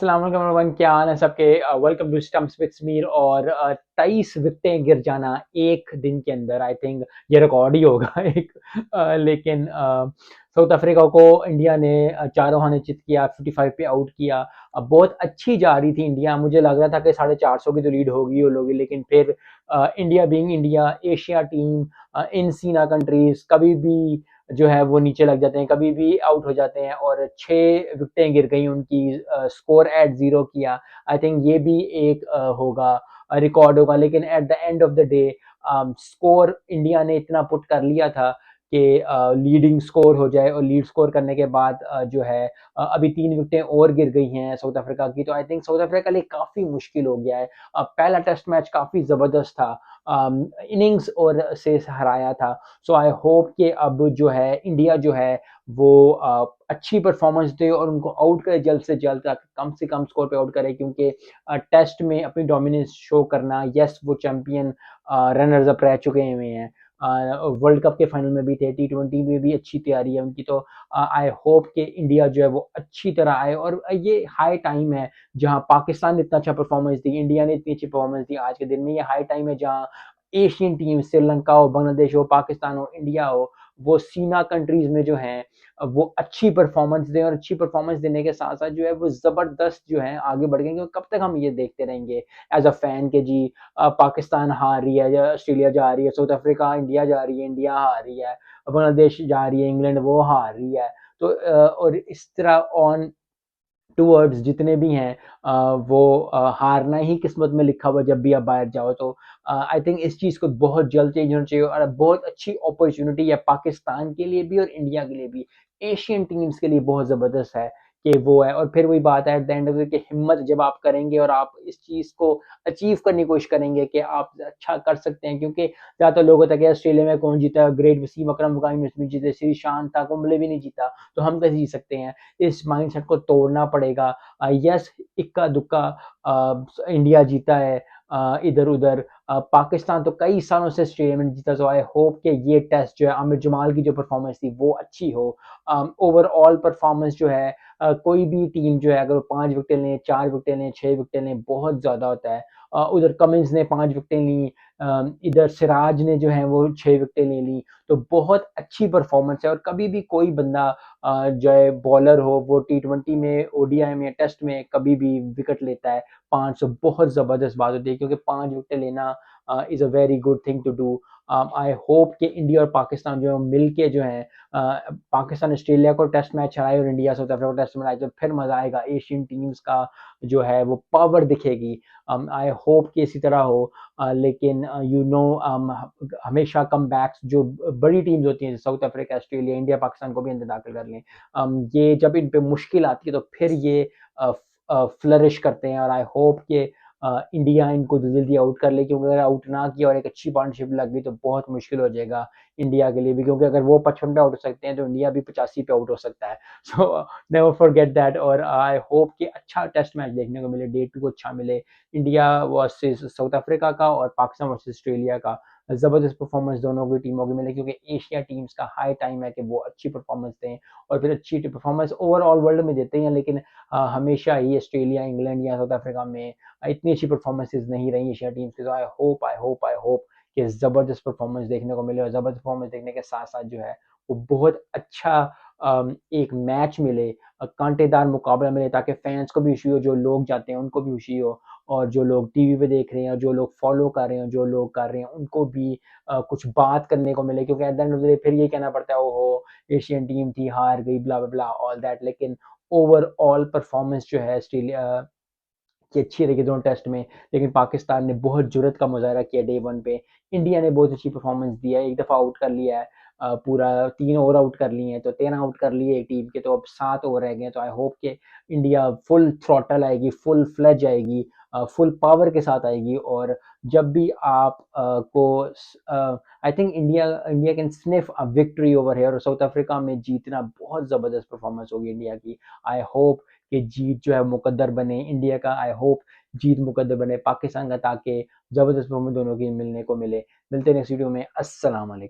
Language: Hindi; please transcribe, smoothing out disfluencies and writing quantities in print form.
अस्सलाम वालेकुम एवरीवन, क्या हाल है सबके। Welcome to stumps with Sameer. और 23 विकेटें गिर जाना एक दिन के अंदर, आई थिंक ये रिकॉर्ड ही होगा एक। लेकिन साउथ अफ्रीका को इंडिया ने चारों खाने चित किया, 55 पे आउट किया। बहुत अच्छी जा रही थी इंडिया, मुझे लग रहा था कि 450 की तो लीड होगी वो लोगी, लेकिन फिर India being India, Asia team, in सीना कंट्रीज कभी भी जो है वो नीचे लग जाते हैं, कभी भी आउट हो जाते हैं। और 6 विकेटें गिर गई उनकी, स्कोर एट 0 किया। आई थिंक ये भी एक होगा, रिकॉर्ड होगा। लेकिन at the end of the day score India ने इतना पुट कर लिया था कि लीडिंग स्कोर हो जाए, और लीड स्कोर करने के बाद जो है अभी 3 विकेटें और गिर गई हैं साउथ अफ्रीका की। तो आई थिंक साउथ अफ्रीका के लिए काफ़ी मुश्किल हो गया है। पहला टेस्ट मैच काफ़ी ज़बरदस्त था, इनिंग्स और से हराया था। सो आई होप कि अब जो है इंडिया जो है वो अच्छी परफॉर्मेंस दे और उनको आउट करे जल्द से जल्द, ताकि कम से कम स्कोर पे आउट करे। क्योंकि टेस्ट में अपनी डोमिनेंस शो करना, यस वो चैंपियन रनर्स अप रह चुके हुए हैं, वर्ल्ड कप के फाइनल में भी थे, टी20 में भी अच्छी तैयारी है उनकी। तो आई होप कि इंडिया जो है वो अच्छी तरह आए। और ये हाई टाइम है जहां पाकिस्तान ने इतना अच्छा परफॉर्मेंस दी, इंडिया ने इतनी अच्छी परफॉर्मेंस दी आज के दिन में। ये हाई टाइम है जहां एशियन टीम, श्रीलंका हो, बांग्लादेश हो, पाकिस्तान हो, इंडिया हो, वो सीना कंट्रीज में जो है वो अच्छी परफॉर्मेंस दें। और अच्छी परफॉर्मेंस देने के साथ साथ जो है वो जबरदस्त जो है आगे बढ़ गए। कब तक हम ये देखते रहेंगे एज अ फैन के जी पाकिस्तान हार रही है या ऑस्ट्रेलिया जा रही है, साउथ अफ्रीका, इंडिया जा रही है, इंडिया हार रही है, बांग्लादेश जा रही है, इंग्लैंड वो हार रही है। तो और इस तरह ऑन टूवर्ड्स जितने भी हैं, वो हारना ही किस्मत में लिखा हुआ जब भी आप बाहर जाओ। तो आई थिंक इस चीज़ को बहुत जल्द चेंज होना चाहिए। और बहुत अच्छी अपॉर्चुनिटी है पाकिस्तान के लिए भी और इंडिया के लिए भी, एशियन टीम्स के लिए बहुत ज़बरदस्त है कि वो है। और फिर वही बात है at the end of the day कि हिम्मत जब आप करेंगे और आप इस चीज़ को अचीव करने की कोशिश करेंगे कि आप अच्छा कर सकते हैं। क्योंकि ज़्यादातर लोग होता है कि ऑस्ट्रेलिया में कौन जीता, ग्रेट वसीम अकरम वकाम नसबी जीते, श्रीशांत था, कुंबले भी नहीं जीता, तो हम कैसे जीत सकते हैं। इस माइंडसेट को तोड़ना पड़ेगा। यस, इक्का दुक्का इंडिया जीता है इधर उधर, पाकिस्तान तो कई सालों से ऑस्ट्रेलिया में नहीं जीता। सो आई होप कि ये टेस्ट जो है आमिर जमाल की जो परफॉर्मेंस थी वो अच्छी हो। ओवरऑल परफॉर्मेंस जो है, कोई भी टीम जो है अगर वो 5 विकेटें लें, 4 विकेटें लें, 6 विकेटें लें, बहुत ज़्यादा होता है। उधर कमिंस ने 5 विकेटें ली, इधर सिराज ने जो है वो 6 विकेटें ले ली। तो बहुत अच्छी परफॉर्मेंस है। और कभी भी कोई बंदा जो है बॉलर हो, वो टी20 में, ओडीआई में, टेस्ट में कभी भी विकेट लेता है 500, बहुत ज़बरदस्त बात होती है। क्योंकि 5 विकेट लेना is a very good thing to do. I hope कि इंडिया और पाकिस्तान जो है मिल के जो है, पाकिस्तान ऑस्ट्रेलिया को टेस्ट मैच हराए और इंडिया साउथ अफ्रीका को टेस्ट में हराए, तो फिर मज़ा आएगा। एशियन टीम्स का जो है वो पावर दिखेगी। आई होप कि इसी तरह हो। लेकिन यू नो, हमेशा कम बैक्स जो बड़ी टीम्स होती हैं, south Africa, Australia, India, Pakistan को भी अंदर दाखिल कर लें, ये जब इन पे मुश्किल आती है तो फिर ये फ्लरिश करते हैं। और आई होप कि इंडिया इनको जल्दी आउट कर ले। क्योंकि अगर आउट ना किया और एक अच्छी पार्टनरशिप लग गई तो बहुत मुश्किल हो जाएगा इंडिया के लिए भी। क्योंकि अगर वो 55 पे आउट हो सकते हैं तो इंडिया भी 85 पे आउट हो सकता है। So never forget that. और आई होप कि अच्छा टेस्ट मैच देखने को मिले, डे 2 को अच्छा मिले, इंडिया वर्सेस साउथ अफ्रीका का और पाकिस्तान वर्सेस ऑस्ट्रेलिया का। ज़बरदस्त परफॉर्मेंस दोनों की टीमों की मिले, क्योंकि एशिया टीम्स का हाई टाइम है कि वो अच्छी परफॉर्मेंस दें। और फिर अच्छी परफॉर्मेंस ओवरऑल वर्ल्ड में देते हैं। लेकिन हमेशा ही ऑस्ट्रेलिया, इंग्लैंड या साउथ अफ्रीका में इतनी अच्छी परफॉर्मेंसेस नहीं रही एशिया टीम्स की। तो आई होप कि ज़बरदस्त परफॉर्मेंस देखने को मिले। और ज़बरदस्त परफॉर्मेंस देखने के साथ साथ जो है वो बहुत अच्छा एक मैच मिले, कांटेदार मुकाबला मिले, ताकि फैंस को भी खुशी हो, जो लोग जाते हैं उनको भी खुशी हो, और जो लोग टीवी पे देख रहे हैं, जो लोग फॉलो कर रहे हैं, जो लोग कर रहे हैं, उनको भी कुछ बात करने को मिले। क्योंकि at the end of the day फिर ये कहना पड़ता है, ओहो एशियन टीम थी, हार गई, ब्ला ब्ला ब्ला ऑल दैट। लेकिन ओवरऑल परफॉर्मेंस जो है ऑस्ट्रेलिया की अच्छी रही दोनों टेस्ट में। लेकिन पाकिस्तान ने बहुत जुर्रत का मुजाहरा किया डे 1 पे। इंडिया ने बहुत अच्छी परफॉर्मेंस दिया है, एक दफ़ा आउट कर लिया है, पूरा 3 ओवर आउट कर लिए हैं, तो 13 आउट कर लिए एक टीम के, तो अब 7 ओवर रह गए हैं। तो आई होप कि इंडिया फुल थ्रॉटल आएगी, फुल फ्लेज आएगी, फुल पावर के साथ आएगी। और जब भी आप I think India India can sniff a victory over here. और साउथ अफ्रीका में जीतना बहुत ज़बरदस्त परफॉर्मेंस होगी इंडिया की। आई होप कि जीत जो है मुकद्दर बने इंडिया का। आई होप जीत मुकद्दर बने पाकिस्तान का, ताकि ज़बरदस्त परफॉर्मेंस दोनों की मिलने को मिले। मिलते हैं नेक्स्ट वीडियो में। अस्सलाम वालेकुम।